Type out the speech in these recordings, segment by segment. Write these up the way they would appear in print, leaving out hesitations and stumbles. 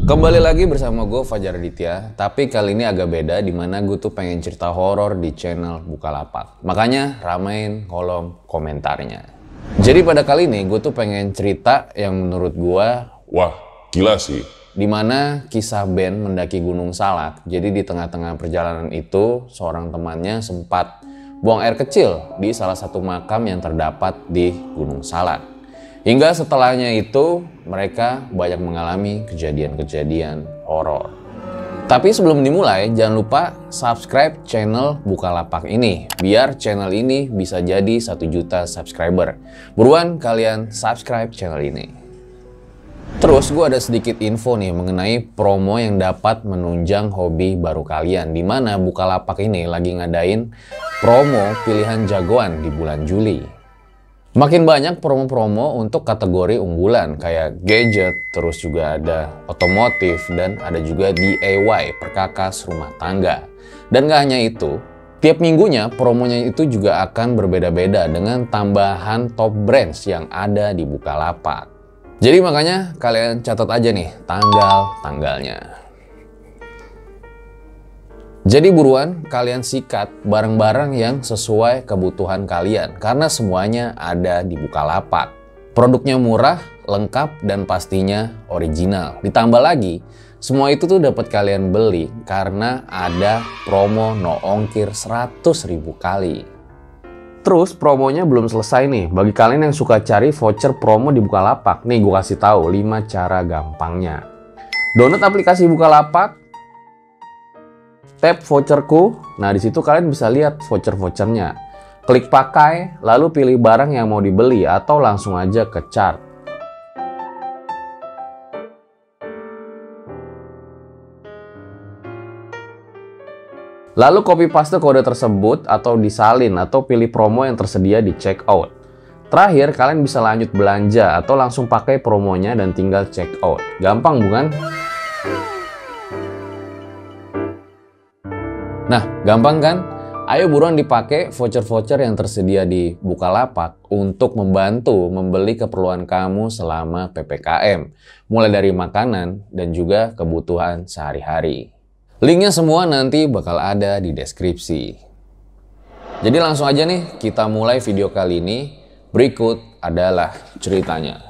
Kembali lagi bersama gue Fajar Aditya, tapi kali ini agak beda dimana gue tuh pengen cerita horor di channel Bukalapak. Makanya ramein kolom komentarnya. Jadi pada kali ini gue tuh pengen cerita yang menurut gue, wah gila sih. dimana kisah Ben mendaki Gunung Salak. Jadi di tengah-tengah perjalanan itu seorang temannya sempat buang air kecil di salah satu makam yang terdapat di Gunung Salak. Hingga setelahnya itu mereka banyak mengalami kejadian-kejadian horor. Tapi sebelum dimulai jangan lupa subscribe channel Bukalapak ini biar channel ini bisa jadi 1 juta subscriber. Buruan kalian subscribe channel ini. Terus gue ada sedikit info nih mengenai promo yang dapat menunjang hobi baru kalian, dimana Bukalapak ini lagi ngadain promo pilihan jagoan di bulan Juli. Makin banyak promo-promo untuk kategori unggulan kayak gadget, terus juga ada otomotif, dan ada juga DIY, perkakas rumah tangga. Dan gak hanya itu, tiap minggunya promonya itu juga akan berbeda-beda dengan tambahan top brands yang ada di Bukalapak. Jadi makanya kalian catat aja nih tanggal-tanggalnya. Jadi buruan kalian sikat barang-barang yang sesuai kebutuhan kalian karena semuanya ada di Bukalapak. Produknya murah, lengkap, dan pastinya original. Ditambah lagi, semua itu tuh dapat kalian beli karena ada promo no ongkir 100.000 kali. Terus promonya belum selesai nih. Bagi kalian yang suka cari voucher promo di Bukalapak, nih gue kasih tahu 5 cara gampangnya. Download aplikasi Bukalapak. Tap voucherku, nah di situ kalian bisa lihat voucher-vouchernya. Klik pakai, lalu pilih barang yang mau dibeli atau langsung aja ke chart. Lalu copy paste kode tersebut atau disalin atau pilih promo yang tersedia di checkout. Terakhir, kalian bisa lanjut belanja atau langsung pakai promonya dan tinggal checkout. Gampang bukan? Nah, gampang kan? Ayo buruan dipakai voucher-voucher yang tersedia di Bukalapak untuk membantu membeli keperluan kamu selama PPKM. Mulai dari makanan dan juga kebutuhan sehari-hari. Linknya semua nanti bakal ada di deskripsi. Jadi langsung aja nih kita mulai video kali ini. Berikut adalah ceritanya.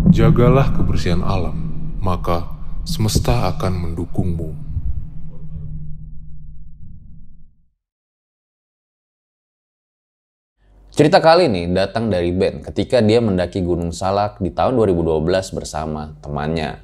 Jagalah kebersihan alam, maka semesta akan mendukungmu. Cerita kali ini datang dari Ben ketika dia mendaki Gunung Salak di tahun 2012 bersama temannya.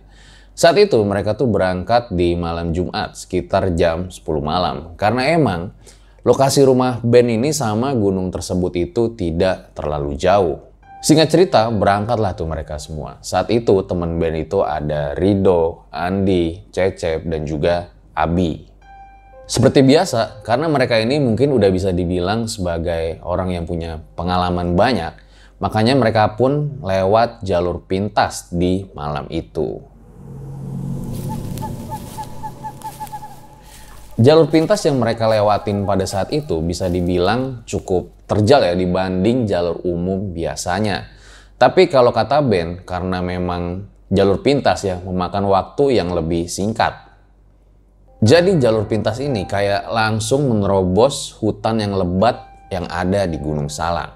Saat itu mereka tuh berangkat di malam Jumat sekitar jam 10 malam. Karena emang lokasi rumah Ben ini sama gunung tersebut itu tidak terlalu jauh. Singkat cerita, berangkatlah tuh mereka semua. Saat itu teman Ben itu ada Rido, Andi, Cecep, dan juga Abi. Seperti biasa, karena mereka ini mungkin udah bisa dibilang sebagai orang yang punya pengalaman banyak, makanya mereka pun lewat jalur pintas di malam itu. Jalur pintas yang mereka lewatin pada saat itu bisa dibilang cukup terjal ya dibanding jalur umum biasanya. Tapi kalau kata Ben, karena memang jalur pintas ya memakan waktu yang lebih singkat. Jadi jalur pintas ini kayak langsung menerobos hutan yang lebat yang ada di Gunung Salak.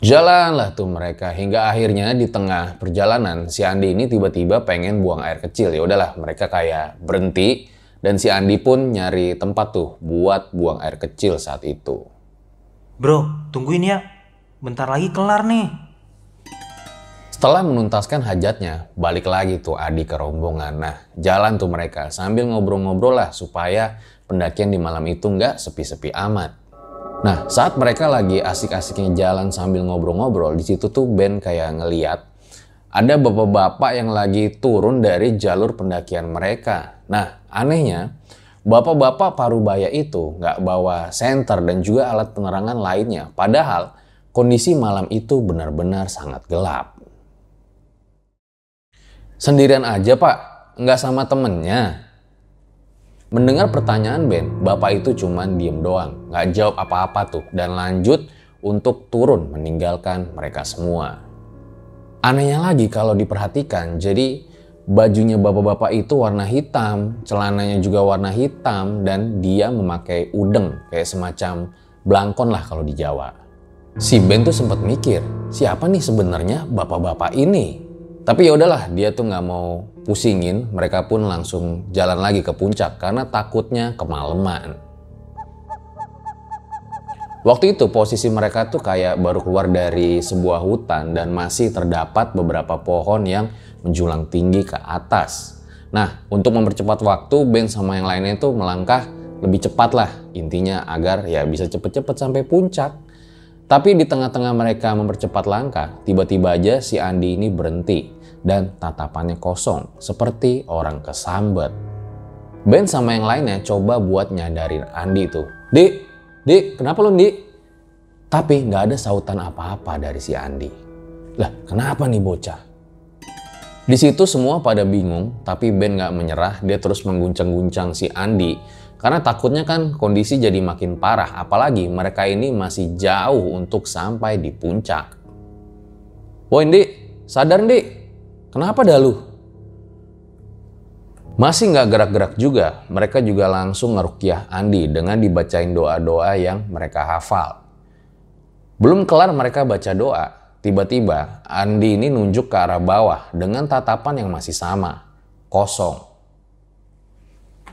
Jalanlah tuh mereka hingga akhirnya di tengah perjalanan si Andi ini tiba-tiba pengen buang air kecil. Ya udahlah mereka kayak berhenti. Dan si Andi pun nyari tempat tuh buat buang air kecil saat itu. Bro, tungguin ya. Bentar lagi kelar nih. Setelah menuntaskan hajatnya, balik lagi tuh Adi ke rombongan. Nah, jalan tuh mereka sambil ngobrol-ngobrol lah supaya pendakian di malam itu nggak sepi-sepi amat. Nah, saat mereka lagi asik-asiknya jalan sambil ngobrol-ngobrol, di situ tuh Ben kayak ngeliat ada bapak-bapak yang lagi turun dari jalur pendakian mereka. Nah, anehnya, bapak-bapak parubaya itu nggak bawa senter dan juga alat penerangan lainnya. Padahal kondisi malam itu benar-benar sangat gelap. Sendirian aja pak, nggak sama temennya. Mendengar pertanyaan Ben, bapak itu cuman diem doang, nggak jawab apa-apa tuh dan lanjut untuk turun meninggalkan mereka semua. Anehnya lagi kalau diperhatikan, jadi bajunya bapak-bapak itu warna hitam, celananya juga warna hitam, dan dia memakai udeng kayak semacam blangkon lah kalau di Jawa. Si Ben tuh sempat mikir, siapa nih sebenarnya bapak-bapak ini? Tapi ya udahlah, dia tuh nggak mau pusingin, mereka pun langsung jalan lagi ke puncak karena takutnya kemalaman. Waktu itu posisi mereka tuh kayak baru keluar dari sebuah hutan dan masih terdapat beberapa pohon yang menjulang tinggi ke atas. Nah, untuk mempercepat waktu, Ben sama yang lainnya tuh melangkah lebih cepat lah. Intinya agar ya bisa cepet-cepet sampai puncak. Tapi di tengah-tengah mereka mempercepat langkah, tiba-tiba aja si Andi ini berhenti dan tatapannya kosong seperti orang kesambet. Ben sama yang lainnya coba buat nyadarin Andi tuh. Dik, kenapa lu, Dik? Tapi nggak ada sautan apa-apa dari si Andi. Lah, kenapa nih bocah? Di situ semua pada bingung, tapi Ben nggak menyerah. Dia terus mengguncang-guncang si Andi karena takutnya kan kondisi jadi makin parah. Apalagi mereka ini masih jauh untuk sampai di puncak. Woi, Dik, sadar, Dik. Kenapa dah lu? Masih nggak gerak-gerak juga, mereka juga langsung ngerukyah Andi dengan dibacain doa-doa yang mereka hafal. Belum kelar mereka baca doa, tiba-tiba Andi ini nunjuk ke arah bawah dengan tatapan yang masih sama, kosong.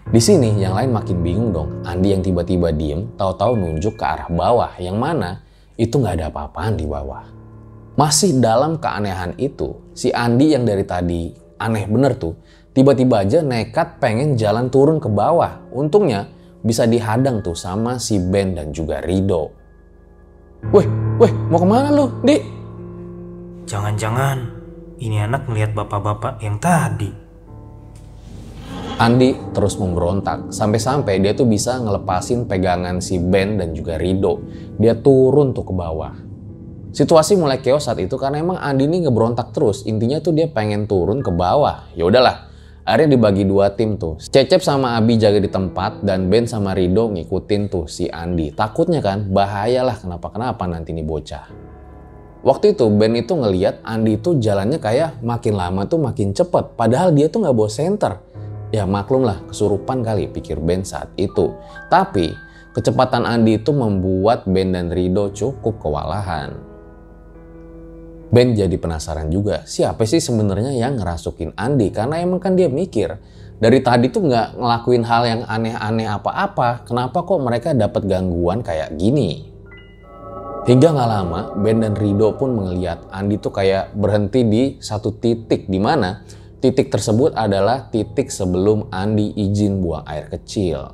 Di sini yang lain makin bingung dong, Andi yang tiba-tiba diem, tahu-tahu nunjuk ke arah bawah, yang mana itu nggak ada apa-apaan di bawah. Masih dalam keanehan itu, si Andi yang dari tadi aneh bener tuh, tiba-tiba aja nekat pengen jalan turun ke bawah. Untungnya bisa dihadang tuh sama si Ben dan juga Rido. Weh, mau kemana lu, Dik? Jangan-jangan ini anak ngelihat bapak-bapak yang tadi. Andi terus memberontak, sampai-sampai dia tuh bisa ngelepasin pegangan si Ben dan juga Rido. Dia turun tuh ke bawah. Situasi mulai chaos saat itu karena emang Andi ini ngeberontak terus. Intinya tuh dia pengen turun ke bawah. Ya udahlah. Akhirnya dibagi dua tim tuh. Cecep sama Abi jaga di tempat dan Ben sama Rido ngikutin tuh si Andi. Takutnya kan bahayalah kenapa-kenapa nanti nih bocah. Waktu itu Ben itu ngeliat Andi tuh jalannya kayak makin lama tuh makin cepet. Padahal dia tuh nggak bawa senter. Ya maklum lah kesurupan kali pikir Ben saat itu. Tapi kecepatan Andi itu membuat Ben dan Rido cukup kewalahan. Ben jadi penasaran juga, siapa sih sebenarnya yang ngerasukin Andi? Karena emang kan dia mikir, dari tadi tuh nggak ngelakuin hal yang aneh-aneh apa-apa. Kenapa kok mereka dapat gangguan kayak gini? Hingga nggak lama, Ben dan Rido pun melihat Andi tuh kayak berhenti di satu titik. Di mana titik tersebut adalah titik sebelum Andi izin buang air kecil.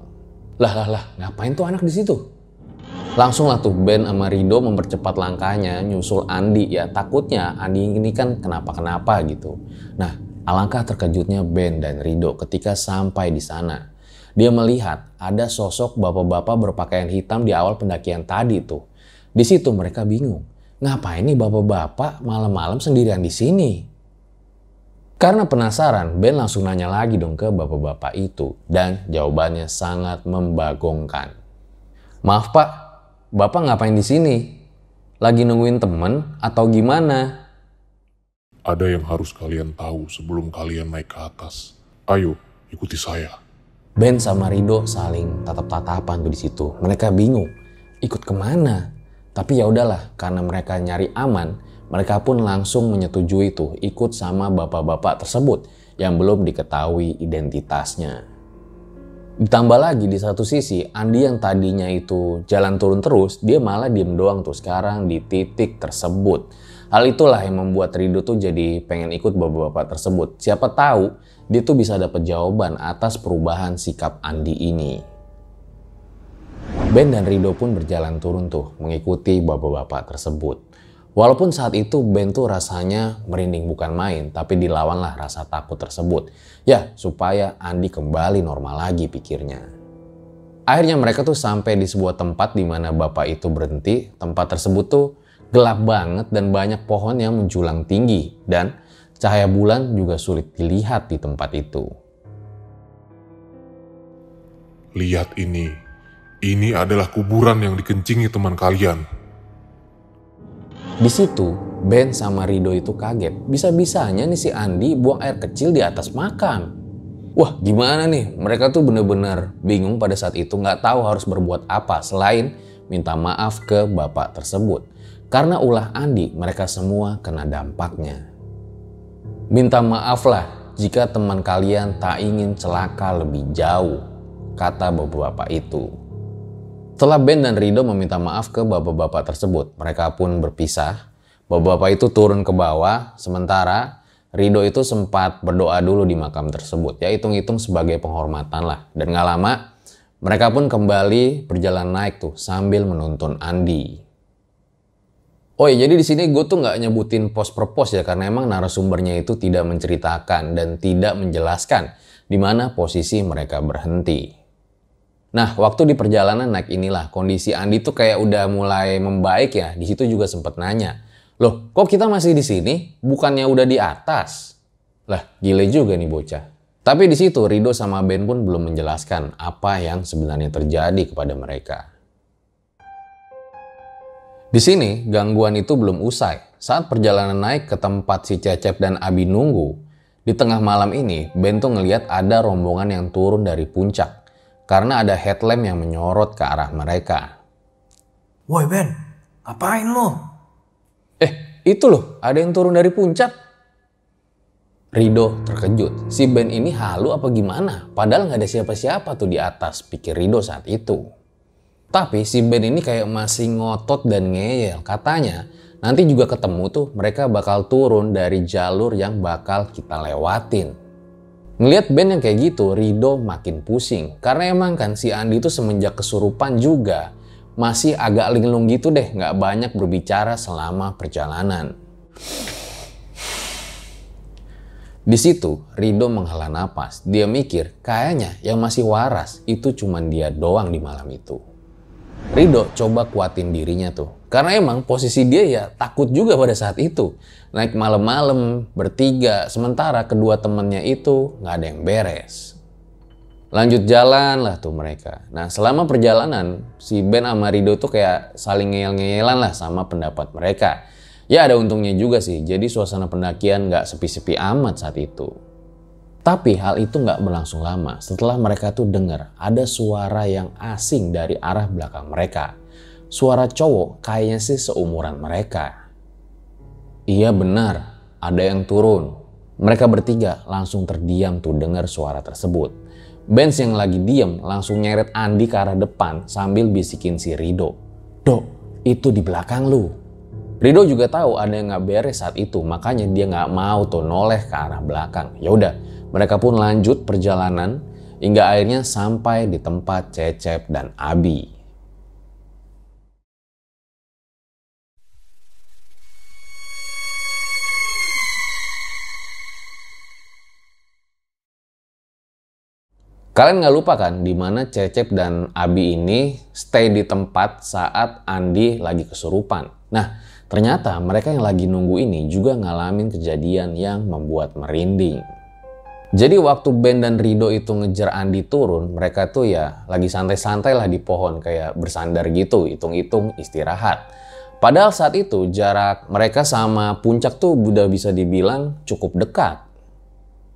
Lah, ngapain tuh anak di situ? Langsung lah tuh Ben sama Rido mempercepat langkahnya nyusul Andi ya, takutnya Andi ini kan kenapa-kenapa gitu. Nah, alangkah terkejutnya Ben dan Rido ketika sampai di sana. Dia melihat ada sosok bapak-bapak berpakaian hitam di awal pendakian tadi tuh. Di situ mereka bingung, ngapain nih bapak-bapak malam-malam sendirian di sini? Karena penasaran, Ben langsung nanya lagi dong ke bapak-bapak itu dan jawabannya sangat membagongkan. Maaf Pak, Bapak ngapain di sini? Lagi nungguin temen atau gimana? Ada yang harus kalian tahu sebelum kalian naik ke atas. Ayo, ikuti saya. Ben sama Rido saling tatap-tatapan tuh di situ. Mereka bingung, ikut kemana? Tapi ya udahlah, karena mereka nyari aman, mereka pun langsung menyetujui tuh ikut sama bapak-bapak tersebut yang belum diketahui identitasnya. Ditambah lagi di satu sisi, Andi yang tadinya itu jalan turun terus, dia malah diem doang tuh sekarang di titik tersebut. Hal itulah yang membuat Rido tuh jadi pengen ikut bapak-bapak tersebut. Siapa tahu dia tuh bisa dapat jawaban atas perubahan sikap Andi ini. Ben dan Rido pun berjalan turun tuh mengikuti bapak-bapak tersebut. Walaupun saat itu Ben tuh rasanya merinding bukan main, tapi dilawanlah rasa takut tersebut. Ya, supaya Andi kembali normal lagi pikirnya. Akhirnya mereka tuh sampai di sebuah tempat di mana bapak itu berhenti. Tempat tersebut tuh gelap banget dan banyak pohon yang menjulang tinggi. Dan cahaya bulan juga sulit dilihat di tempat itu. Lihat ini. Ini adalah kuburan yang dikencingi teman kalian. Di situ Ben sama Rido itu kaget. Bisa-bisanya nih si Andi buang air kecil di atas makam. Wah, gimana nih? Mereka tuh bener-bener bingung pada saat itu, nggak tahu harus berbuat apa selain minta maaf ke bapak tersebut. Karena ulah Andi, mereka semua kena dampaknya. Minta maaflah jika teman kalian tak ingin celaka lebih jauh, kata bapak-bapak itu. Setelah Ben dan Rido meminta maaf ke bapak-bapak tersebut, mereka pun berpisah. Bapak-bapak itu turun ke bawah, sementara Rido itu sempat berdoa dulu di makam tersebut. Ya hitung-hitung sebagai penghormatan lah. Dan gak lama, mereka pun kembali berjalan naik tuh sambil menuntun Andi. Oh ya, jadi di sini gue tuh nggak nyebutin pos per pos ya, karena emang narasumbernya itu tidak menceritakan dan tidak menjelaskan di mana posisi mereka berhenti. Nah, waktu di perjalanan naik inilah kondisi Andi tuh kayak udah mulai membaik ya. Di situ juga sempat nanya, loh kok kita masih di sini? Bukannya udah di atas? Lah, gile juga nih bocah. Tapi di situ Rido sama Ben pun belum menjelaskan apa yang sebenarnya terjadi kepada mereka. Di sini, gangguan itu belum usai. Saat perjalanan naik ke tempat si Cecep dan Abi nunggu, di tengah malam ini, Ben tuh ngeliat ada rombongan yang turun dari puncak. Karena ada headlamp yang menyorot ke arah mereka. Woi Ben, ngapain lo? Itu loh, ada yang turun dari puncak. Rido terkejut. Si Ben ini halu apa gimana? Padahal nggak ada siapa-siapa tuh di atas, pikir Rido saat itu. Tapi si Ben ini kayak masih ngotot dan ngeyel. Katanya nanti juga ketemu tuh mereka bakal turun dari jalur yang bakal kita lewatin. Ngeliat Ben yang kayak gitu, Rido makin pusing. Karena emang kan si Andi tuh semenjak kesurupan juga masih agak linglung gitu deh. Gak banyak berbicara selama perjalanan. Di situ Rido menghela napas. Dia mikir kayaknya yang masih waras itu cuman dia doang di malam itu. Rido coba kuatin dirinya tuh. Karena emang posisi dia ya takut juga pada saat itu. Naik malam-malam bertiga, sementara kedua temennya itu nggak ada yang beres. Lanjut jalan lah tuh mereka. Nah selama perjalanan si Ben sama Rido tuh kayak saling ngeyel-ngeyelan lah sama pendapat mereka. Ya ada untungnya juga sih, jadi suasana pendakian nggak sepi-sepi amat saat itu. Tapi hal itu nggak berlangsung lama. Setelah mereka tuh dengar ada suara yang asing dari arah belakang mereka. Suara cowok kayaknya sih seumuran mereka. Iya benar, ada yang turun. Mereka bertiga langsung terdiam tuh dengar suara tersebut. Benz yang lagi diem langsung nyeret Andi ke arah depan sambil bisikin si Rido. Dok, itu di belakang lu. Rido juga tahu ada yang nggak beres saat itu, makanya dia nggak mau tuh noleh ke arah belakang. Ya udah, mereka pun lanjut perjalanan hingga akhirnya sampai di tempat Cecep dan Abi. Kalian nggak lupa kan di mana Cecep dan Abi ini stay di tempat saat Andi lagi kesurupan. Nah, ternyata mereka yang lagi nunggu ini juga ngalamin kejadian yang membuat merinding. Jadi waktu Ben dan Rido itu ngejar Andi turun, mereka tuh ya lagi santai-santai lah di pohon kayak bersandar gitu, hitung-hitung istirahat. Padahal saat itu jarak mereka sama puncak tuh udah bisa dibilang cukup dekat.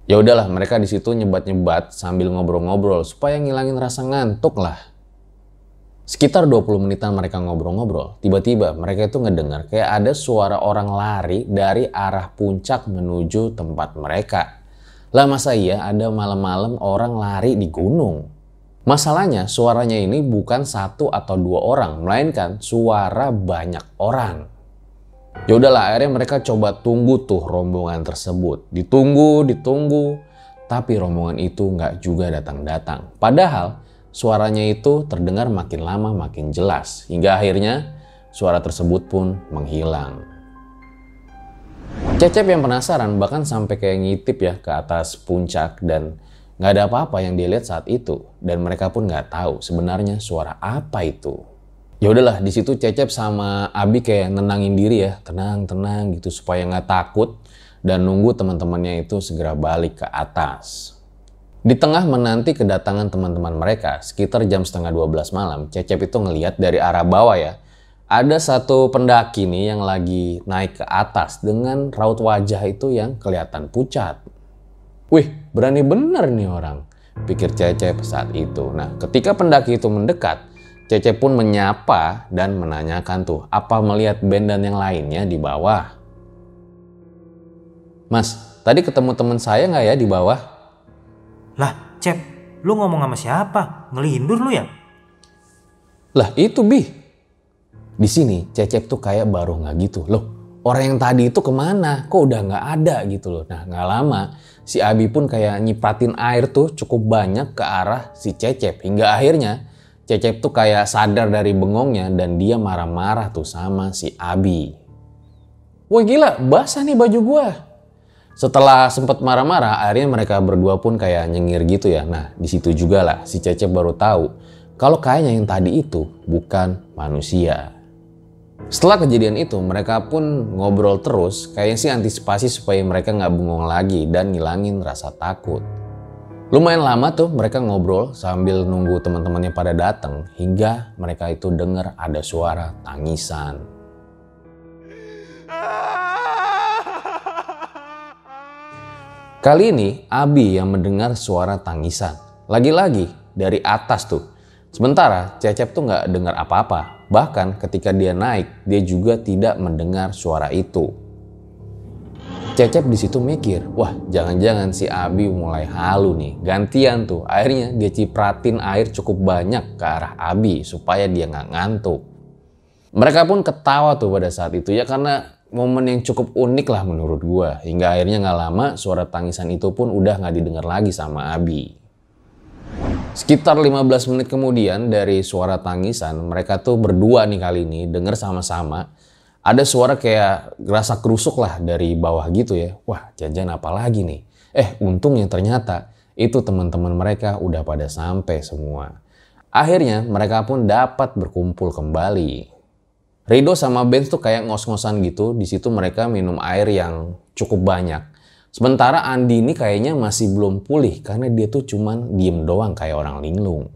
Ya udahlah, mereka di situ nyebat-nyebat sambil ngobrol-ngobrol supaya ngilangin rasa ngantuk lah. Sekitar 20 menitan mereka ngobrol-ngobrol, tiba-tiba mereka itu ngedengar kayak ada suara orang lari dari arah puncak menuju tempat mereka. Lah masa iya ada malam-malam orang lari di gunung? Masalahnya suaranya ini bukan satu atau dua orang, melainkan suara banyak orang. Ya udahlah, akhirnya mereka coba tunggu tuh rombongan tersebut. Ditunggu, tapi rombongan itu nggak juga datang-datang. Padahal suaranya itu terdengar makin lama makin jelas. Hingga akhirnya suara tersebut pun menghilang. Cecep yang penasaran bahkan sampai kayak ngintip ya ke atas puncak dan nggak ada apa-apa yang dia lihat saat itu. Dan mereka pun nggak tahu sebenarnya suara apa itu. Ya udahlah, di situ Cecep sama Abi kayak nenangin diri ya, tenang gitu supaya nggak takut dan nunggu teman-temannya itu segera balik ke atas. Di tengah menanti kedatangan teman-teman mereka, sekitar jam setengah 12 malam, Cecep itu ngelihat dari arah bawah ya, Ada satu pendaki nih yang lagi naik ke atas dengan raut wajah itu yang kelihatan pucat. Wih, berani bener nih orang, pikir Cecep saat itu. Nah, ketika pendaki itu mendekat, Cecep pun menyapa dan menanyakan tuh, apa melihat Ben dan yang lainnya di bawah? Mas, tadi ketemu teman saya nggak ya di bawah? Lah, Cep, lu ngomong sama siapa? Ngelindur lu ya? Lah itu Bi. Di sini Cecep tuh kayak baru nggak gitu. Loh, orang yang tadi itu kemana? Kok udah nggak ada gitu loh. Nah, nggak lama si Abi pun kayak nyipratin air tuh cukup banyak ke arah si Cecep. Hingga akhirnya Cecep tuh kayak sadar dari bengongnya dan dia marah-marah tuh sama si Abi. Wah gila, basah nih baju gua. Setelah sempat marah-marah, akhirnya mereka berdua pun kayak nyengir gitu ya. Nah, di situ juga lah si Cecep baru tahu kalau kayaknya yang tadi itu bukan manusia. Setelah kejadian itu, mereka pun ngobrol terus, kayaknya sih antisipasi supaya mereka nggak bengong lagi dan ngilangin rasa takut. Lumayan lama tuh mereka ngobrol sambil nunggu teman-temannya pada datang, hingga mereka itu dengar ada suara tangisan. Kali ini Abi yang mendengar suara tangisan. Lagi-lagi dari atas tuh. Sementara Cecep tuh nggak dengar apa-apa. Bahkan ketika dia naik, dia juga tidak mendengar suara itu. Cecep di situ mikir, wah jangan-jangan si Abi mulai halu nih. Gantian tuh, akhirnya dia cipratin air cukup banyak ke arah Abi supaya dia nggak ngantuk. Mereka pun ketawa tuh pada saat itu ya karena momen yang cukup unik lah menurut gua. Hingga akhirnya nggak lama suara tangisan itu pun udah nggak didengar lagi sama Abi. Sekitar 15 menit kemudian dari suara tangisan, mereka tuh berdua nih kali ini denger sama-sama ada suara kayak gerasa kerusuk lah dari bawah gitu ya. Wah, jajan apa lagi nih? Untungnya ternyata itu teman-teman mereka udah pada sampai semua. Akhirnya mereka pun dapat berkumpul kembali. Rido sama Ben tuh kayak ngos-ngosan gitu. Di situ mereka minum air yang cukup banyak. Sementara Andi ini kayaknya masih belum pulih karena dia tuh cuman diem doang kayak orang linglung.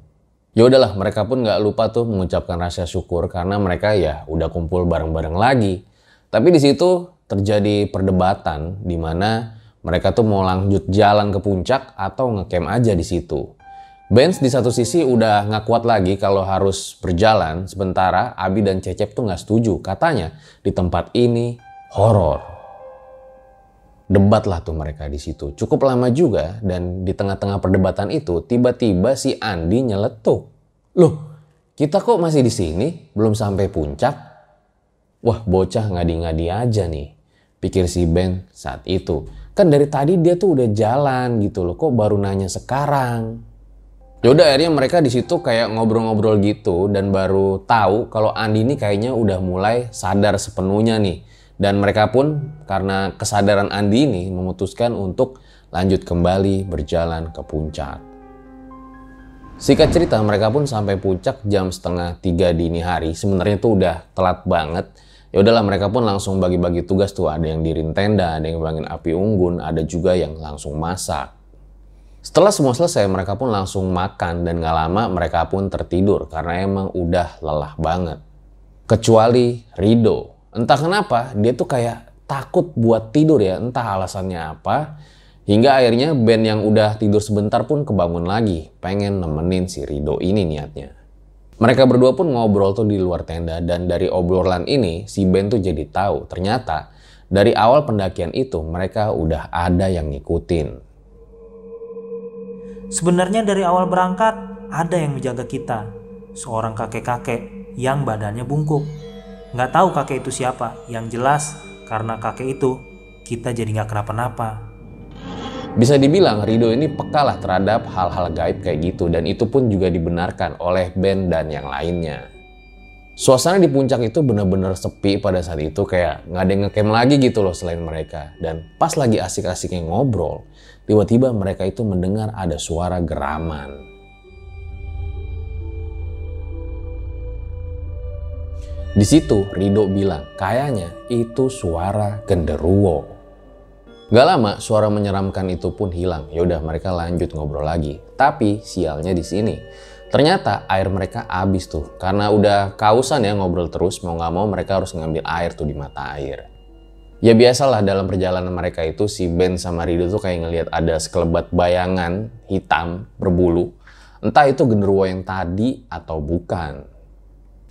Ya udahlah, mereka pun nggak lupa tuh mengucapkan rasa syukur karena mereka ya udah kumpul bareng-bareng lagi. Tapi di situ terjadi perdebatan di mana mereka tuh mau lanjut jalan ke puncak atau ngecamp aja di situ. Benz di satu sisi udah nggak kuat lagi kalau harus berjalan, sementara Abi dan Cecep tuh nggak setuju. Katanya di tempat ini horor. Debat lah tuh mereka di situ. Cukup lama juga dan di tengah-tengah perdebatan itu tiba-tiba si Andi nyeletuk. Loh, kita kok masih di sini? Belum sampai puncak? Wah, bocah ngadi-ngadi aja nih, pikir si Ben saat itu. Kan dari tadi dia tuh udah jalan gitu loh, kok baru nanya sekarang? Yaudah akhirnya mereka di situ kayak ngobrol-ngobrol gitu dan baru tahu kalau Andi ini kayaknya udah mulai sadar sepenuhnya nih. Dan mereka pun karena kesadaran Andi ini memutuskan untuk lanjut kembali berjalan ke puncak. Singkat cerita mereka pun sampai puncak jam 2:30 dini hari. Sebenarnya tuh udah telat banget. Ya udahlah mereka pun langsung bagi-bagi tugas tuh. Ada yang diriin tenda, ada yang bangin api unggun, ada juga yang langsung masak. Setelah semua selesai mereka pun langsung makan dan gak lama mereka pun tertidur karena emang udah lelah banget. Kecuali Rido. Entah kenapa dia tuh kayak takut buat tidur ya, entah alasannya apa. Hingga akhirnya Ben yang udah tidur sebentar pun kebangun lagi, pengen nemenin si Rido ini niatnya. Mereka berdua pun ngobrol tuh di luar tenda dan dari obrolan ini si Ben tuh jadi tahu ternyata dari awal pendakian itu mereka udah ada yang ngikutin. Sebenarnya dari awal berangkat ada yang menjaga kita. Seorang kakek-kakek yang badannya bungkuk. Nggak tahu kakek itu siapa, yang jelas karena kakek itu kita jadi nggak kenapa-napa. Bisa dibilang Rido ini peka lah terhadap hal-hal gaib kayak gitu dan itu pun juga dibenarkan oleh Ben dan yang lainnya. Suasana di puncak itu benar-benar sepi pada saat itu, kayak nggak ada yang ngecamp lagi gitu loh selain mereka. Dan pas lagi asik-asiknya ngobrol, tiba-tiba mereka itu mendengar ada suara geraman. Di situ Rido bilang, kayaknya itu suara genderuwo. Gak lama suara menyeramkan itu pun hilang. Ya udah mereka lanjut ngobrol lagi. Tapi sialnya di sini, Ternyata air mereka habis tuh. Karena udah kausan ya ngobrol terus, mau nggak mau mereka harus ngambil air tuh di mata air. Ya biasalah dalam perjalanan mereka itu si Ben sama Rido tuh kayak ngelihat ada sekelebat bayangan hitam berbulu. Entah itu genderuwo yang tadi atau bukan.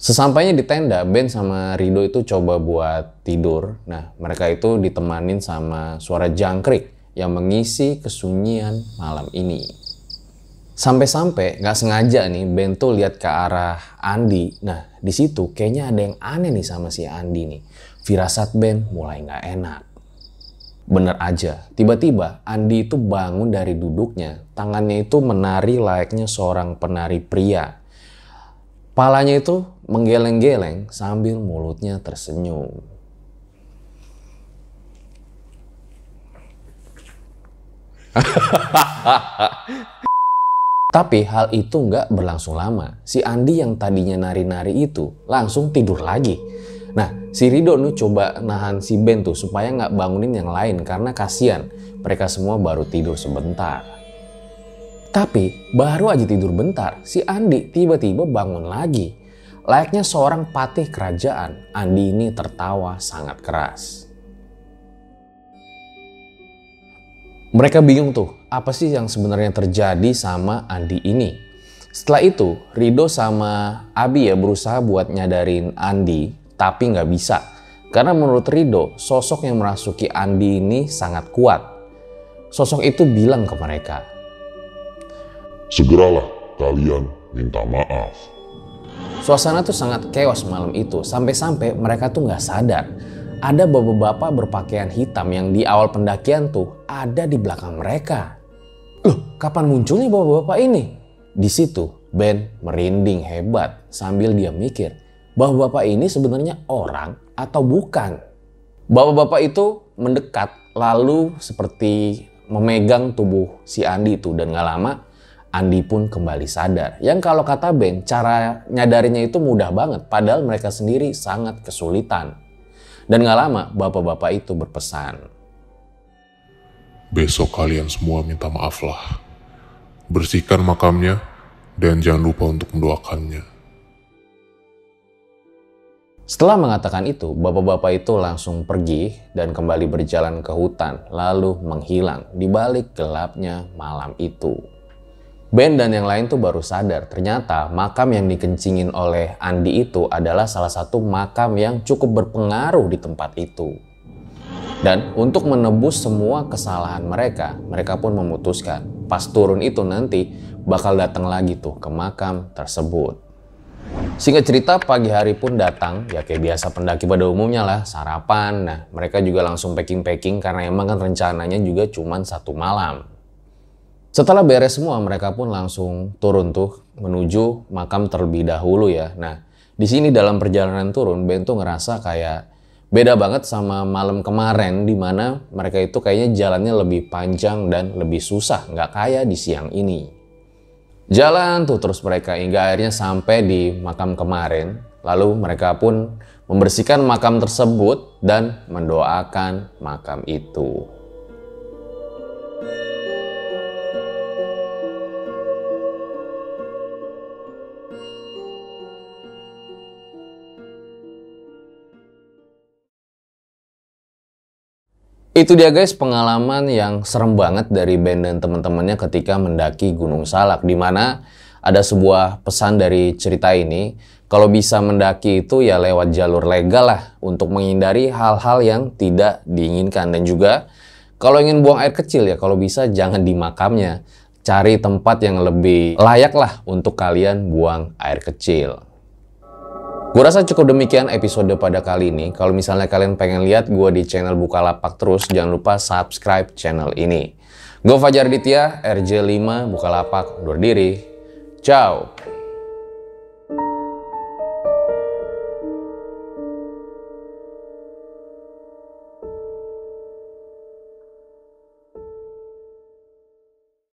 Sesampainya di tenda, Ben sama Rido itu coba buat tidur. Nah, mereka itu ditemanin sama suara jangkrik yang mengisi kesunyian malam ini. Sampai-sampai nggak sengaja nih Ben tuh lihat ke arah Andi. Nah, di situ kayaknya ada yang aneh nih sama si Andi nih. Firasat Ben mulai nggak enak. Bener aja, tiba-tiba Andi itu bangun dari duduknya. Tangannya itu menari layaknya seorang penari pria. Palanya itu menggeleng-geleng sambil mulutnya tersenyum. Tapi hal itu nggak berlangsung lama. Si Andi yang tadinya nari-nari itu langsung tidur lagi. Nah, si Rido nih coba nahan si Ben tuh supaya nggak bangunin yang lain karena kasihan. Mereka semua baru tidur sebentar. Tapi baru aja tidur bentar, si Andi tiba-tiba bangun lagi. Layaknya seorang patih kerajaan, Andi ini tertawa sangat keras. Mereka bingung tuh, apa sih yang sebenarnya terjadi sama Andi ini? Setelah itu, Rido sama Abi ya berusaha buat nyadarin Andi, tapi nggak bisa. Karena menurut Rido, sosok yang merasuki Andi ini sangat kuat. Sosok itu bilang ke mereka, Segeralah kalian minta maaf. suasana tuh sangat chaos malam itu, sampai-sampai mereka tuh nggak sadar. Ada bapak-bapak berpakaian hitam yang di awal pendakian tuh ada di belakang mereka. Loh, kapan munculnya bapak-bapak ini? Di situ Ben merinding hebat sambil dia mikir bahwa bapak ini sebenarnya orang atau bukan. Bapak-bapak itu mendekat lalu seperti memegang tubuh si Andi itu dan gak lama Andi pun kembali sadar. Yang kalau kata Ben, cara nyadarinya itu mudah banget. Padahal mereka sendiri sangat kesulitan. Dan gak lama bapak-bapak itu berpesan. Besok kalian semua minta maaf lah. Bersihkan makamnya dan jangan lupa untuk mendoakannya. Setelah mengatakan itu, bapak-bapak itu langsung pergi dan kembali berjalan ke hutan. Lalu menghilang di balik gelapnya malam itu. Ben dan yang lain tuh baru sadar ternyata makam yang dikencingin oleh Andi itu adalah salah satu makam yang cukup berpengaruh di tempat itu. Dan untuk menebus semua kesalahan mereka, mereka pun memutuskan pas turun itu nanti bakal datang lagi tuh ke makam tersebut. Singkat cerita pagi hari pun datang, ya kayak biasa pendaki pada umumnya lah, sarapan. Nah mereka juga langsung packing-packing karena emang kan rencananya juga cuman 1 malam. Setelah beres semua, mereka pun langsung turun tuh menuju makam terlebih dahulu ya. Nah, di sini dalam perjalanan turun, Ben tuh ngerasa kayak beda banget sama malam kemarin di mana mereka itu kayaknya jalannya lebih panjang dan lebih susah, nggak kayak di siang ini. Jalan tuh terus mereka hingga akhirnya sampai di makam kemarin. Lalu mereka pun membersihkan makam tersebut dan mendoakan makam itu. Itu dia guys pengalaman yang serem banget dari Ben dan teman-temannya ketika mendaki Gunung Salak, di mana ada sebuah pesan dari cerita ini, kalau bisa mendaki itu ya lewat jalur legal lah untuk menghindari hal-hal yang tidak diinginkan. Dan juga kalau ingin buang air kecil ya kalau bisa jangan di makamnya, cari tempat yang lebih layak lah untuk kalian buang air kecil. Gue rasa cukup demikian episode pada kali ini. Kalau misalnya kalian pengen lihat gue di channel Bukalapak terus, jangan lupa subscribe channel ini. Gue Fajar Ditya, RJ5 Bukalapak undur diri. Ciao.